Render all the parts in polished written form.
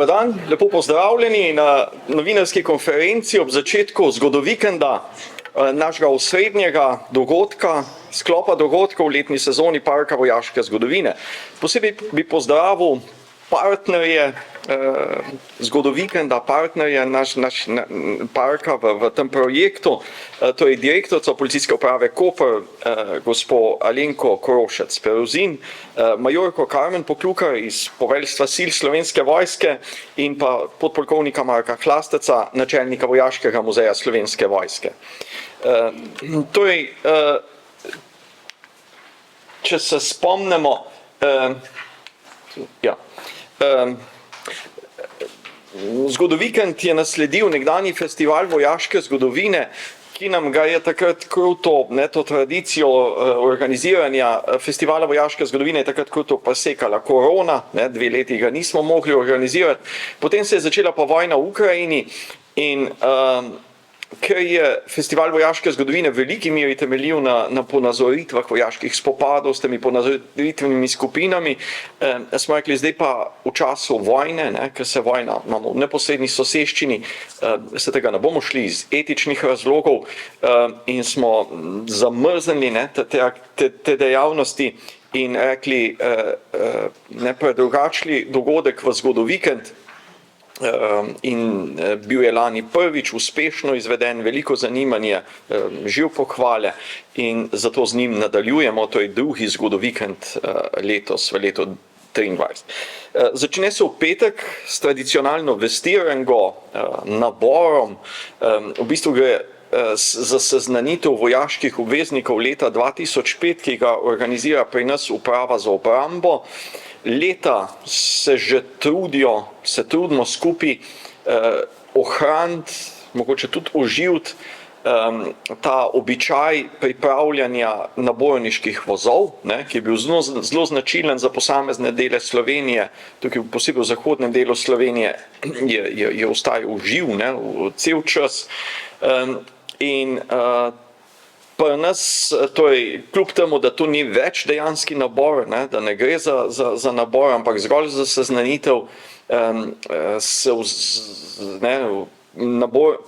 Dan, lepo pozdravljeni na novinarski konferenci ob začetku zgodovikenda našega osrednjega dogodka, sklopa dogodkov v letni sezoni Parka vojaške zgodovine. Posebej bi pozdravil partnerje zgodovikenda, partnerje parka v tem projektu, to je direktorica Policijske uprave Koper, gospo Alenko Korošec-Peruzin, majorko Karmen Poklukar iz poveljstva sil Slovenske vojske in pa podpolkovnika Marka Hlasteca, načelnika Vojaškega muzeja Slovenske vojske. Če se spomnimo, zgodovikend je nasledil nekdanji festival vojaške zgodovine, ki nam ga je takrat kruto, to tradicijo organiziranja festivala vojaške zgodovine je takrat kruto presekala korona, 2 leti ga nismo mogli organizirati, potem se je začela pa vojna v Ukrajini in ker je festival vojaške zgodovine v veliki meri temeljil na ponazoritvah vojaških spopadov s temi ponazoritvenimi skupinami, smo rekli, zdaj pa v času vojne, ker se vojna imamo v neposredni soseščini, se tega ne bomo šli iz etičnih razlogov in smo zamrznili te dejavnosti in rekli, predrugačili dogodek v zgodovikend, in bil je lani prvič uspešno izveden, veliko zanimanje, živ pohvale in zato z njim nadaljujemo, to je drugi zgodovikend letos, v letu 2023. Začne se v petek s tradicionalno vestirengo, naborom, v bistvu gre za seznanitev vojaških obveznikov leta 2005, ki ga organizira pri nas Uprava za obrambo. Leta se že trudimo skupaj ohraniti, mogoče tudi oživiti ta običaj pripravljanja naborniških vozov, ki je bil zelo značilen za posamezne dele Slovenije, tukaj posebej v zahodnem delu Slovenije je ostajal živ cel čas. In pri nas, kljub temu, da to ni več dejanski nabor, da ne gre za nabor, ampak zgolj za seznanitev,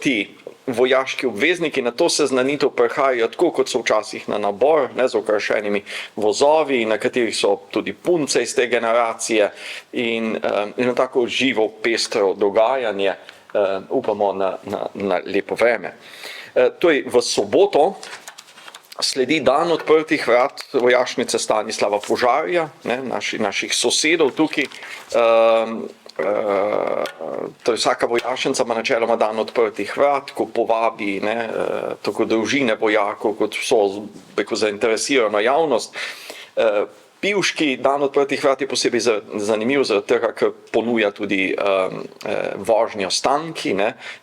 ti vojaški obvezniki na to seznanitev prihajajo tako, kot so včasih na nabor, z okrašenimi vozovi, na katerih so tudi punce iz te generacije in na tako živo, pestro dogajanje, upamo na lepo vreme. V soboto sledi dan odprtih vrat vojašnice Stanislava Požarja, naših sosedov tukaj. Vsaka vojašnica ima načeloma dan odprtih vrat, ko povabi tako družine vojakov, kot vso zainteresirano javnost. Pivški dan odprtih vrat je posebej zanimiv, zaradi tega, ker ponuja tudi vožnjo s tanki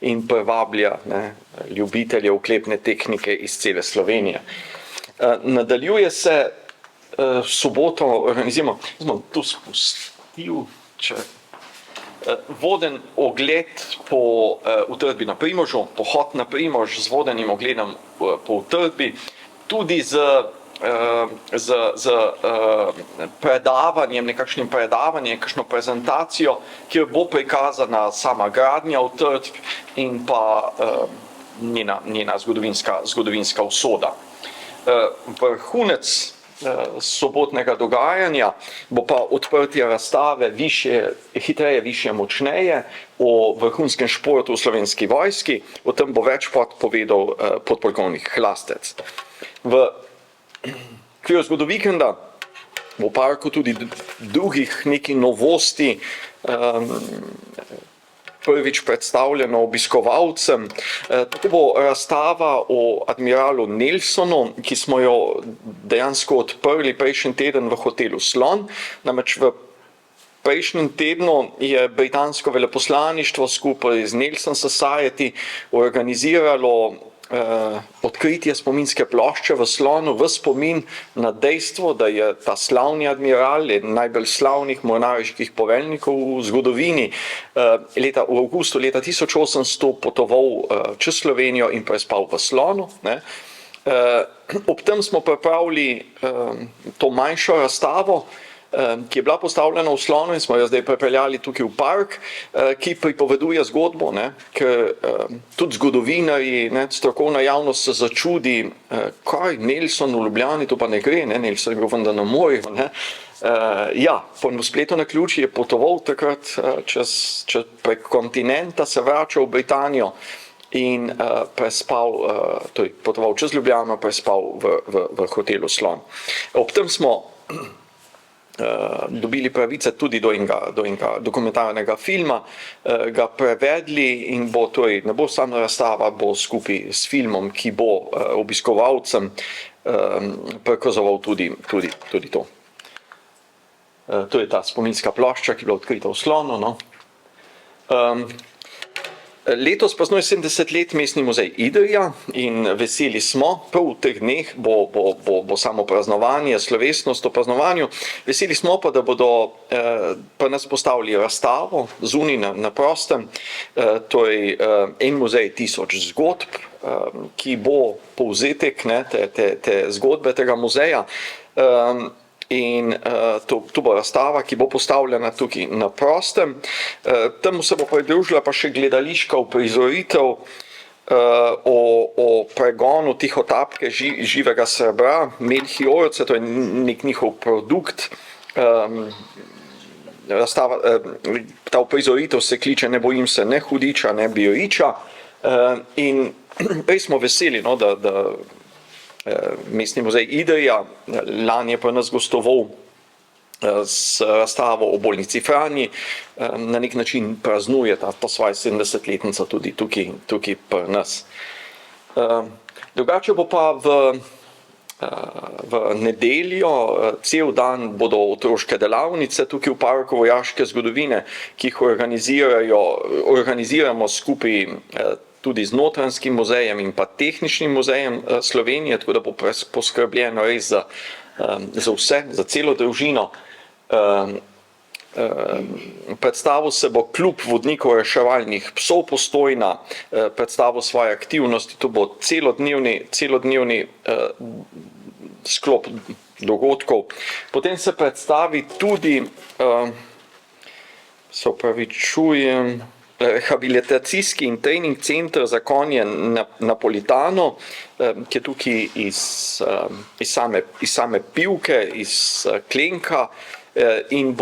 in privablja ljubitelje oklepne tehnike iz cele Slovenije. Nadaljuje se soboto, organiziramo, tu spustil, voden ogled po utrdbi na Primožu, pohod na Primož z vodenim ogledom po utrdbi, tudi z predavanjem, nekakšnim predavanjem, kakšno prezentacijo, kjer bo prikazana sama gradnja utrdb in pa njena zgodovinska usoda. Vrhunec sobotnega dogajanja bo pa odprtje razstave Hitreje, višje, močneje o vrhunskem športu v Slovenski vojski, o tem bo več povedal podpolkovnik Hlastec. V okviru zgodovikenda v parku tudi drugih nekaj novosti, prvič predstavljeno obiskovalcem. Tako bo razstava o admiralu Nelsonu, ki smo jo dejansko odprli prejšnji teden v hotelu Slon. Namreč v prejšnjem tednu je britansko veleposlaništvo skupaj z Nelson Society organiziralo odkritje spominske plošče v Slonu v spomin na dejstvo, da je ta slavni admiral, eden najbolj slavnih mornariških poveljnikov v zgodovini, v avgustu leta 1800 potoval čez Slovenijo in prespal v Slonu. Ob tem smo pripravili to manjšo razstavo, ki je bila postavljena v Slonu in smo jo zdaj pripeljali tukaj v park, ki pripoveduje zgodbo, ne, ker tudi zgodovinarji, ne, strokovna javnost se začudi, kaj Nelson v Ljubljani, to pa ne gre, ne, Nelson je bil vendar na morju, ne. Ja, po spletu na ključi je potoval takrat prek kontinenta, se vračal v Britanijo in prespal, torej potoval čez Ljubljano, prespal v hotelu Slon. Ob tem smo dobili pravice tudi do enega dokumentarnega filma, ga prevedli in bo, torej ne bo samo razstava, bo skupaj s filmom, ki bo obiskovalcem prikazoval tudi to. To je ta spominska plošča, ki je bila odkrita v Slonu, no. Letos praznuje 70 let Mestni muzej Idrija in veseli smo, prav v teh dneh bo samo praznovanje, slovesnost o praznovanju, veseli smo pa, da bodo pa nas postavili razstavo zunaj na prostem, torej en muzej 1000 zgodb, ki bo povzetek, ne, te zgodbe tega muzeja. In to bo razstava, ki bo postavljena tukaj na prostem. Temu se bo pridružila pa še gledališka uprizoritev o pregonu tihotapke živega srebra, Melchiorce, to je nek njihov produkt. Ta uprizoritev se kliče Ne bojim se ne hudiča, ne bijojiča. In res smo veseli, no, da Mestni muzej Idrija lani je pa nas gostoval s razstavo o bolnici Franji, na nek način praznuje ta svoja 70-letnica tudi tukaj pri nas. Drugače bo pa v nedeljo cel dan bodo otroške delavnice tukaj v Parku vojaške zgodovine, ki jih organiziramo skupaj tudi z Notranjskim muzejem in pa Tehničnim muzejem Slovenije, tako da bo poskrbljeno res za vse, za celo družino. Predstavil se bo klub vodnikov reševalnih psov Postojna, predstavil svoje aktivnosti, to bo celodnevni sklop dogodkov. Potem se predstavi tudi, se opravičujem, rehabilitacijski in trening center za konje Napolitano, ki je tukaj iz same Pivke, iz Klenka in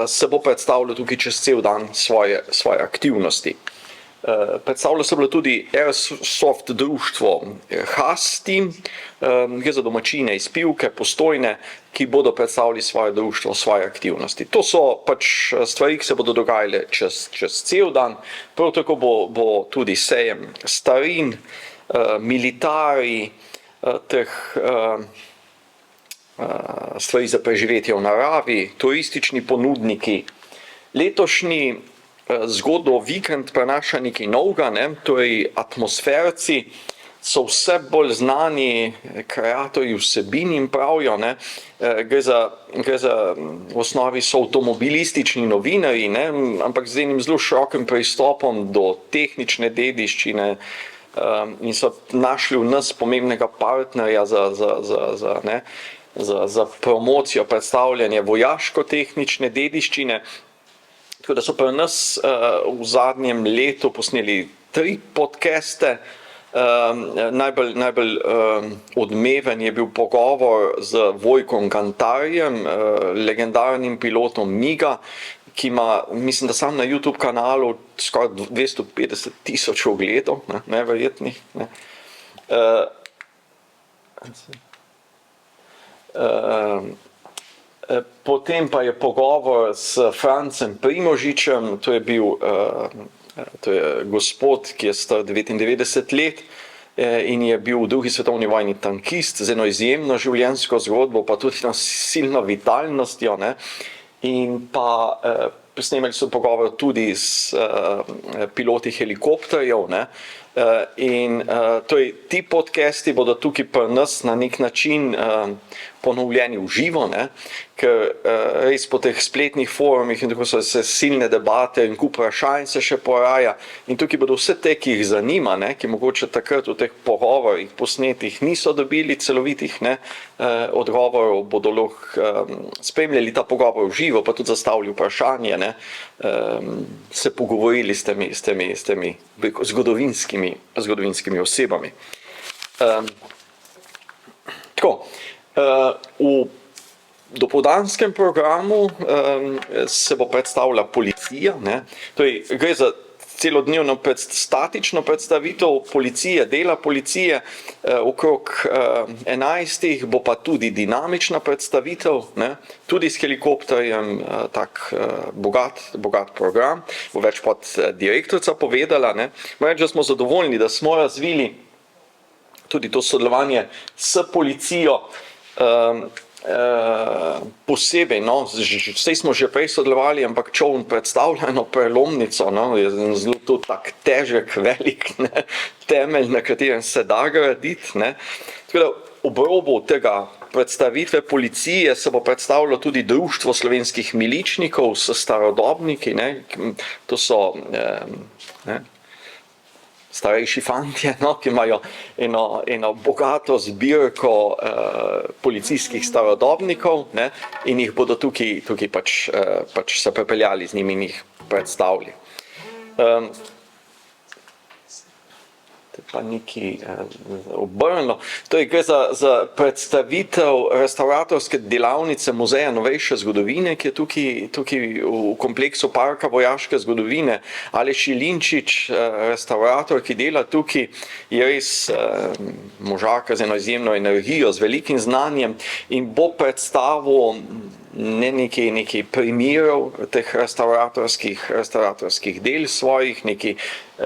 se bo predstavljal tukaj čez cel dan svoje aktivnosti. Predstavlja se bilo tudi Airsoft društvo Hasti, gre za domačine iz Pivke, Postojne, ki bodo predstavili svoje društvo, svoje aktivnosti. To so pač stvari, ki se bodo dogajale čez cel dan. Prav tako bo tudi sejem starin, militari, teh stvari za preživetje v naravi, turistični ponudniki. Letošnji zgodbo vikend prenaša nekaj novega, ne, torej atmosferci so vse bolj znani kreatorji vsebin in pravijo, ne, gre za v osnovi so avtomobilistični novinarji, ne, ampak z enim zelo širokim pristopom do tehnične dediščine in so našli v nas pomembnega partnerja za promocijo, predstavljanje vojaško-tehnične dediščine. Tako da so pri nas v zadnjem letu posneli 3 podcaste. Najbolj odmeven je bil pogovor z Vojkom Gantarjem, legendarnim pilotom MIG-a, ki ima, mislim, da sam na YouTube kanalu skoraj 250.000 ogledov, neverjetnih. Ne. Potem pa je pogovor s Francem Primožičem, to je gospod, ki je star 99 let in je bil v drugi svetovni vojni tankist z eno izjemno življenjsko zgodbo, pa tudi silno vitalnostjo, ne. In pa snemali so pogovor tudi s piloti helikopterjev, ne. Torej, ti podcasti bodo tukaj pri nas na nek način ponovljeni v živo, ne? Ker res po teh spletnih forumih in tako so se silne debate in kup vprašanj se še poraja in tukaj bodo vse te, ki jih zanima, ne? Ki mogoče takrat v teh pogovorih posnetih niso dobili celovitih, ne? Odgovorov, bodo lahko spremljali ta pogovor v živo, pa tudi zastavili vprašanje, ne? Se pogovorili s temi zgodovinskimi osebami. Tako, v dopoldanskem programu se bo predstavila policija, ne? Torej, gre za celodnevno statično predstavitev policije, dela policije, okrog 11. bo pa tudi dinamična predstavitev, ne? Tudi s helikopterjem, tak bogat program, bo več pod direktorica povedala, ne? Moram reči, da smo zadovoljni, da smo razvili tudi to sodelovanje s policijo, posebej, no, vsej smo že prej sodelovali, ampak čoln predstavlja eno prelomnico, no, je zelo to tak težek, velik, ne, temelj, na katerem se da graditi, ne. Tako da ob robu tega predstavitve policije se bo predstavilo tudi Društvo slovenskih miličnikov s starodobniki, ne, to so, ne, starejši fantje, no, ki imajo eno bogato zbirko policijskih starodobnikov, ne, in jih bodo tukaj pač se pripeljali z njimi in jih predstavili. Pa nekaj obrnilo. Torej, gre za predstavitev restavratorske delavnice Muzeja novejše zgodovine, ki je tukaj v kompleksu Parka vojaške zgodovine. Aleš Jelinčič, restavrator, ki dela tukaj, je res možak z eno izjemno energijo, z velikim znanjem in bo predstavil nekaj primerov teh restavratorskih del svojih,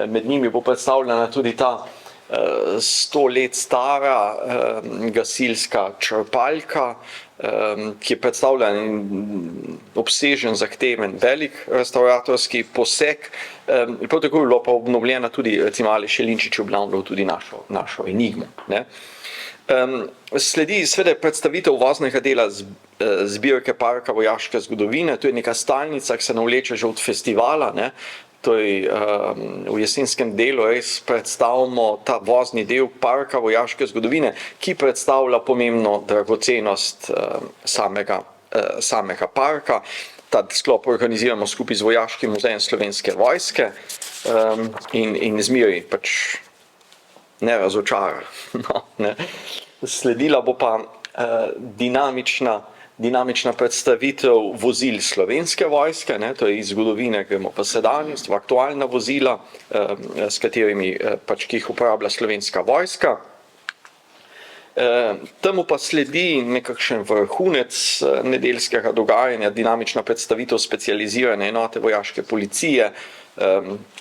med njimi bo predstavljena tudi ta 100 let stara gasilska črpalka, ki je predstavljen obsežen, zahteven, velik restavratorski poseg. Prav tako je bila pa obnovljena tudi, recimo Aleš Jelinčič obnavljal tudi našo enigmo, ne. Sledi seveda predstavitev voznega dela zbirke Parka vojaške zgodovine, to je neka stalnica, ki se navleče že od festivala, ne. Torej, v jesenskem delu res predstavimo ta vozni del Parka vojaške zgodovine, ki predstavlja pomembno dragocenost samega parka. Ta sklop organiziramo skupaj z Vojaškim muzejem Slovenske vojske in zmeraj pač ne razočara. No, ne. Sledila bo pa dinamična predstavitev vozil Slovenske vojske, ne, to je iz zgodovine, gremo pa sedanjost, v aktualna vozila, s katerimi pač, ki jih uporablja Slovenska vojska. Temu pa sledi nekakšen vrhunec nedeljskega dogajanja, dinamična predstavitev specializirane enote vojaške policije,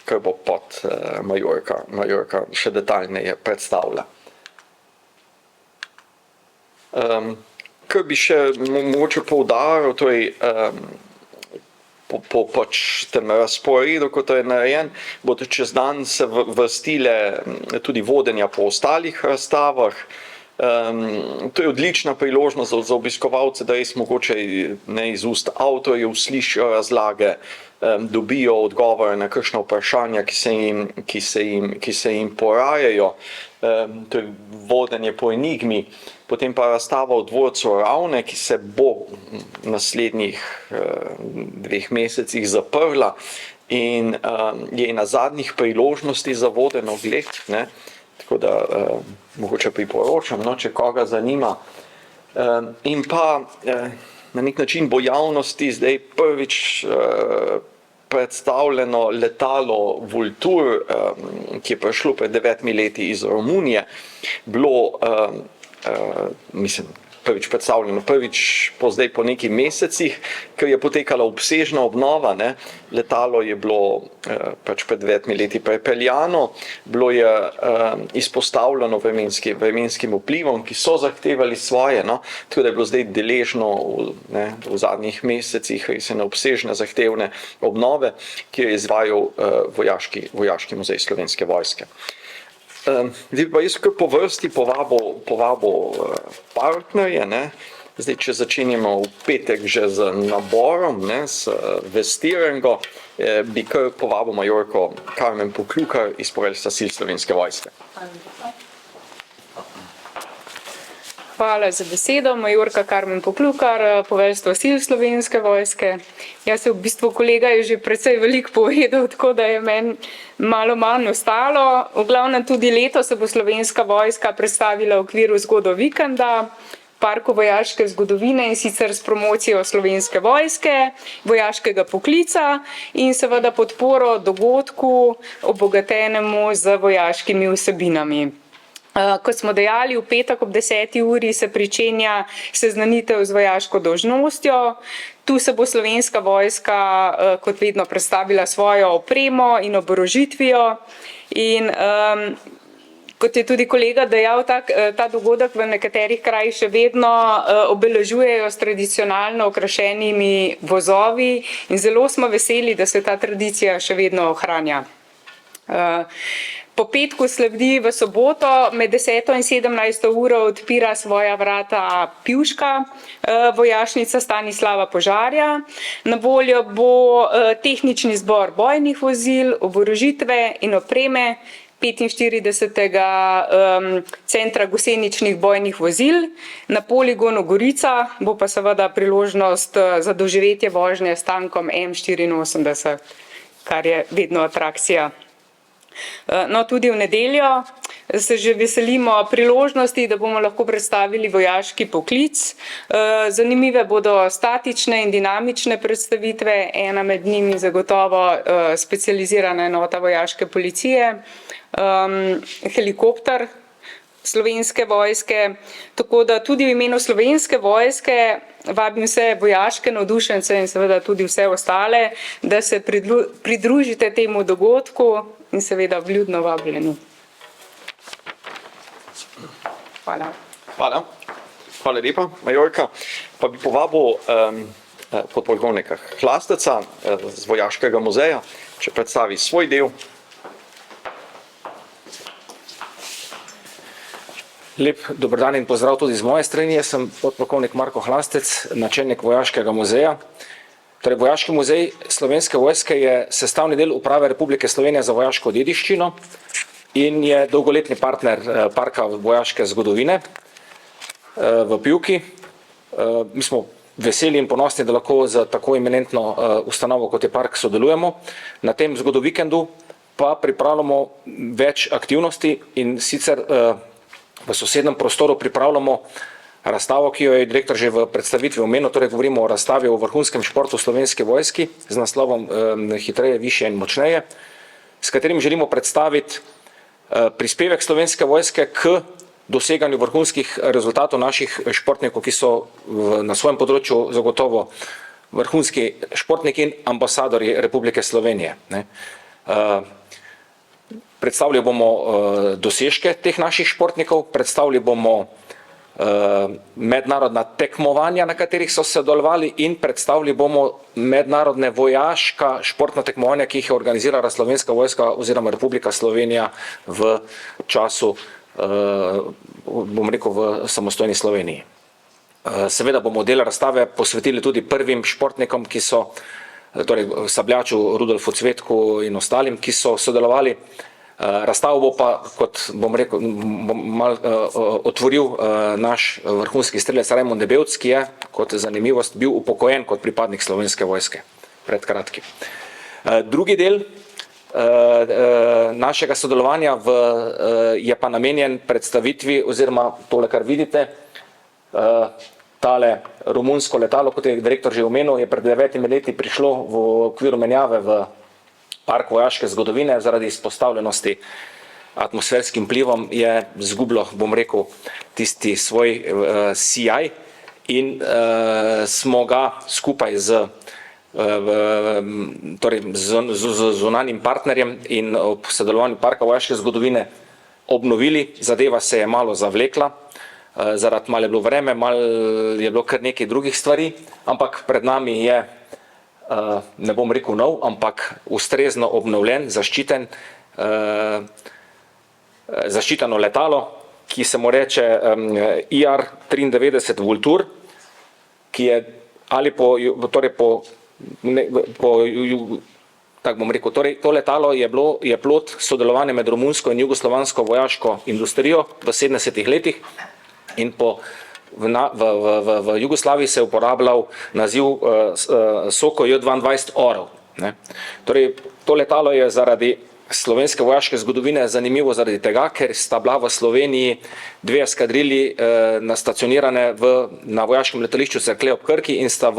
kar bo pod Majorka še detaljneje predstavlja. Kar bi še mogoče poudaril, torej po pač tem razporedu, kot je narejen, bodo čez dan se vrstile tudi vodenja po ostalih razstavah. To je odlična priložnost za obiskovalce, da res mogoče iz ust avtorjev slišijo razlage, dobijo odgovore na kakšna vprašanja, ki se jim porajajo. To je vodenje po enigmi, potem pa razstava v dvorcu Ravne, ki se bo v naslednjih 2 mesecih zaprla in je na zadnjih priložnosti za voden ogled, ne. Tako da mogoče priporočam, no, če koga zanima. In pa na nek način bo javnosti zdaj prvič predstavljeno letalo Vultur, ki je prišlo pred 9 leti iz Romunije, bilo, prvič predstavljeno, zdaj po nekaj mesecih, ker je potekala obsežna obnova, ne. Letalo je bilo pač pred 9 leti prepeljano, bilo je izpostavljeno vremenskim vplivom, ki so zahtevali svoje, no, tako da je bilo zdaj deležno v zadnjih mesecih res ene obsežne zahtevne obnove, ki je izvajal Vojaški muzej Slovenske vojske. Zdaj pa jaz kar po vrsti povabil partnerje, ne. Zdaj, če začenjamo v petek že z naborom, ne, s vestirango, bi kar povabil majorko Karmen Poklukar iz poveljstva sil Slovenske vojske. Hvala za besedo, majorka Karmen Poklukar, poveljstvo sil Slovenske vojske. Jaz se v bistvu kolega je že precej veliko povedal, tako da je meni malo manj ostalo. V glavnem tudi letos se bo Slovenska vojska predstavila v okviru zgodovikenda, Parku vojaške zgodovine, in sicer s promocijo Slovenske vojske, vojaškega poklica in seveda podporo dogodku obogatenemu z vojaškimi vsebinami. Kot smo dejali, v petek ob 10. uri se pričenja seznanitev z vojaško dolžnostjo. Tu se bo Slovenska vojska kot vedno predstavila svojo opremo in oborožitvijo. In kot je tudi kolega dejal, ta dogodek v nekaterih krajih še vedno obeležujejo s tradicionalno okrašenimi vozovi in zelo smo veseli, da se ta tradicija še vedno ohranja. Po petku sledi v soboto med 10. in 17. uro odpira svoja vrata Pivška vojašnica Stanislava Požarja. Na voljo bo tehnični zbor bojnih vozil, oborožitve in opreme 45. Centra goseničnih bojnih vozil. Na poligonu Gorica bo pa seveda priložnost za doživetje vožnje s tankom M84, kar je vedno atrakcija. No, tudi v nedeljo se že veselimo priložnosti, da bomo lahko predstavili vojaški poklic. Zanimive bodo statične in dinamične predstavitve, ena med njimi zagotovo specializirana enota vojaške policije, helikopter Slovenske vojske, tako da tudi v imenu Slovenske vojske vabim vse vojaške navdušence in seveda tudi vse ostale, da se pridružite temu dogodku in seveda vljudno vabljeni. Hvala. Hvala lepa, majorka. Pa bi povabil podpolkovnika Hlasteca z Vojaškega muzeja, če predstavi svoj del. Lep dober dan in pozdrav tudi z moje strani. Jaz sem podpolkovnik Marko Hlastec, načelnik Vojaškega muzeja. Torej, Vojaški muzej Slovenske vojske je sestavni del Uprave Republike Slovenije za vojaško dediščino in je dolgoletni partner Parka vojaške zgodovine v Pivki. Mi smo veseli in ponosni, da lahko za tako eminentno ustanovo, kot je park, sodelujemo. Na tem zgodovikendu pa pripravljamo več aktivnosti in sicer v sosednjem prostoru pripravljamo razstavo, ki jo je direktor že v predstavitvi omenil, torej govorimo o razstavi o vrhunskem športu Slovenske vojski z naslovom Hitreje, višje in močneje, s katerim želimo predstaviti prispevek Slovenske vojske k doseganju vrhunskih rezultatov naših športnikov, ki so na svojem področju zagotovo vrhunski športniki in ambasadorji Republike Slovenije. Predstavili bomo dosežke teh naših športnikov, predstavili bomo mednarodna tekmovanja, na katerih so sodelovali, in predstavili bomo mednarodne vojaška športna tekmovanja, ki jih je organizirala Slovenska vojska oziroma Republika Slovenija v času, bom rekel, v samostojni Sloveniji. Seveda bomo del razstave posvetili tudi prvim športnikom, ki so, torej sabljaču Rudolfu Cvetku in ostalim, ki so sodelovali. Razstavo bo pa, kot bom rekel, otvoril naš vrhunski strelec Rajmond Debevc, ki je kot zanimivost bil upokojen kot pripadnik Slovenske vojske pred kratkim. Drugi del našega sodelovanja je pa namenjen predstavitvi, oziroma tole, kar vidite, tale romunsko letalo, kot je direktor že omenil, je pred 9 leti prišlo v okviru menjave v Park vojaške zgodovine, zaradi izpostavljenosti atmosferskim vplivom je izgubilo, bom rekel, tisti svoj sijaj in smo ga skupaj z zunanjim partnerjem in ob sodelovanju Parka vojaške zgodovine obnovili. Zadeva se je malo zavlekla, zaradi malo je bilo vreme, malo je bilo kar nekaj drugih stvari, ampak pred nami je, ne bom rekel nov, ampak ustrezno obnovljen, zaščiten zaščiteno letalo, ki se mu reče IR-93 Vultur, ki je ali tako bom rekel, torej to letalo je plod sodelovanja med romunsko in jugoslovansko vojaško industrijo v 70. letih in v Jugoslaviji se je uporabljal naziv Soko J-22 Orel. Torej, to letalo je zaradi slovenske vojaške zgodovine zanimivo zaradi tega, ker sta bila v Sloveniji dve eskadrili nastacionirane na vojaškem letališču Cerklje ob Krki in sta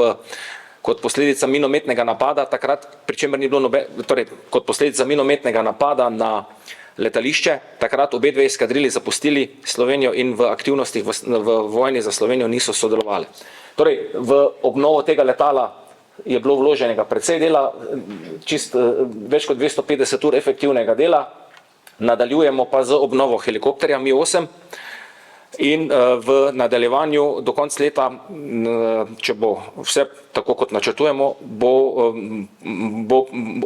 kot posledica minometnega napada takrat, pri čemer ni bilo kot posledica minometnega napada na letališče, takrat obe dve eskadrili zapustili Slovenijo in v aktivnostih v vojni za Slovenijo niso sodelovali. Torej, v obnovo tega letala je bilo vloženega precej dela, več kot 250 ur efektivnega dela, nadaljujemo pa z obnovo helikopterja Mi-8 in v nadaljevanju do konca leta, če bo vse tako kot načrtujemo, bo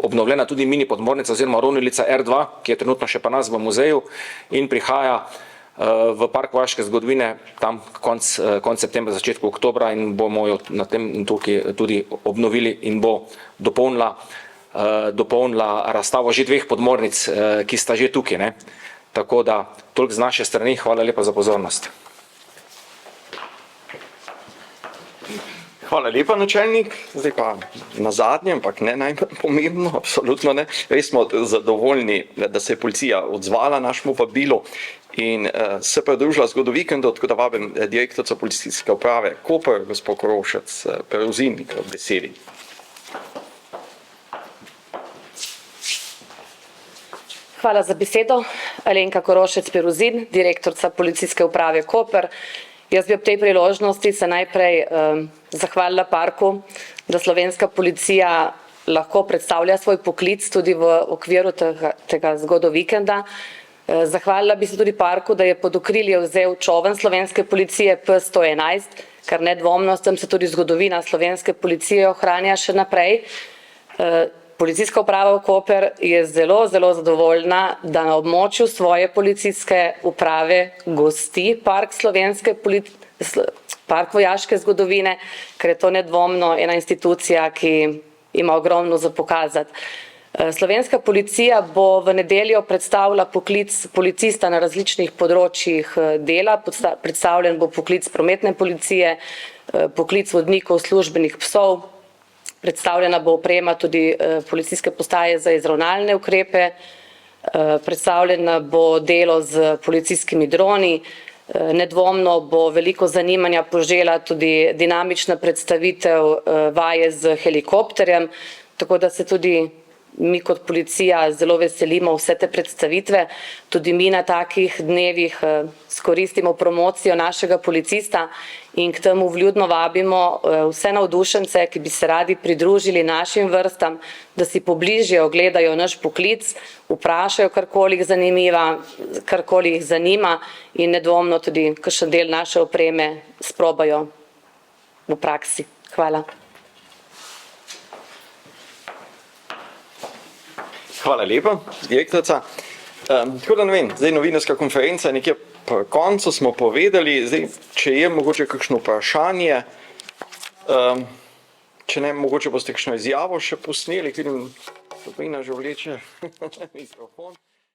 obnovljena tudi mini podmornica oziroma rovnilica R2, ki je trenutno še pa nas v muzeju in prihaja v Park vojaške zgodovine tam konec septembra, začetku oktobra in bomo jo na tem tukaj tudi obnovili in bo dopolnila razstavo že dveh podmornic, ki sta že tukaj. Tako da toliko z naše strani, hvala lepa za pozornost. Hvala lepa, načelnik. Zdaj pa na zadnje, ampak ne najbolj pomembno, absolutno ne. Res smo zadovoljni, da se je policija odzvala našemu vabilu in se pridružila zgodovikendu, tako da vabim direktorico policijske uprave Koper, gospod Korošec Peruzin, k besedi. Hvala za besedo. Alenka Korošec Peruzin, direktorica policijske uprave Koper. Jaz bi ob tej priložnosti se najprej zahvalila parku, da slovenska policija lahko predstavlja svoj poklic tudi v okviru tega zgodovikenda. Zahvalila bi se tudi parku, da je pod okrilje vzel čoln slovenske policije P-111, kar nedvomno s tem se tudi zgodovina slovenske policije ohranja še naprej. Policijska uprava Koper je zelo zadovoljna, da na območju svoje policijske uprave gosti park vojaške zgodovine, ker je to nedvomno ena institucija, ki ima ogromno za pokazati. Slovenska policija bo v nedeljo predstavila poklic policista na različnih področjih dela, predstavljen bo poklic prometne policije, poklic vodnikov službenih psov, predstavljena bo oprema tudi policijske postaje za izravnalne ukrepe, predstavljena bo delo z policijskimi droni, nedvomno bo veliko zanimanja požela tudi dinamična predstavitev vaje z helikopterjem, tako da se tudi mi kot policija zelo veselimo vse te predstavitve. Tudi mi na takih dnevih skoristimo promocijo našega policista in k temu vljudno vabimo vse navdušence, ki bi se radi pridružili našim vrstam, da si pobližje ogledajo naš poklic, vprašajo karkoli jih zanima in nedvomno tudi kakšen del naše opreme sprobajo v praksi. Hvala. Hvala lepa, direktorica. Tako da ne vem, zdaj novinarska konferenca je nekje po koncu smo povedali, zdaj, če je mogoče kakšno vprašanje, če ne, mogoče boste kakšno izjavo še posneli, vidim, Dobrina že vleče mikrofon.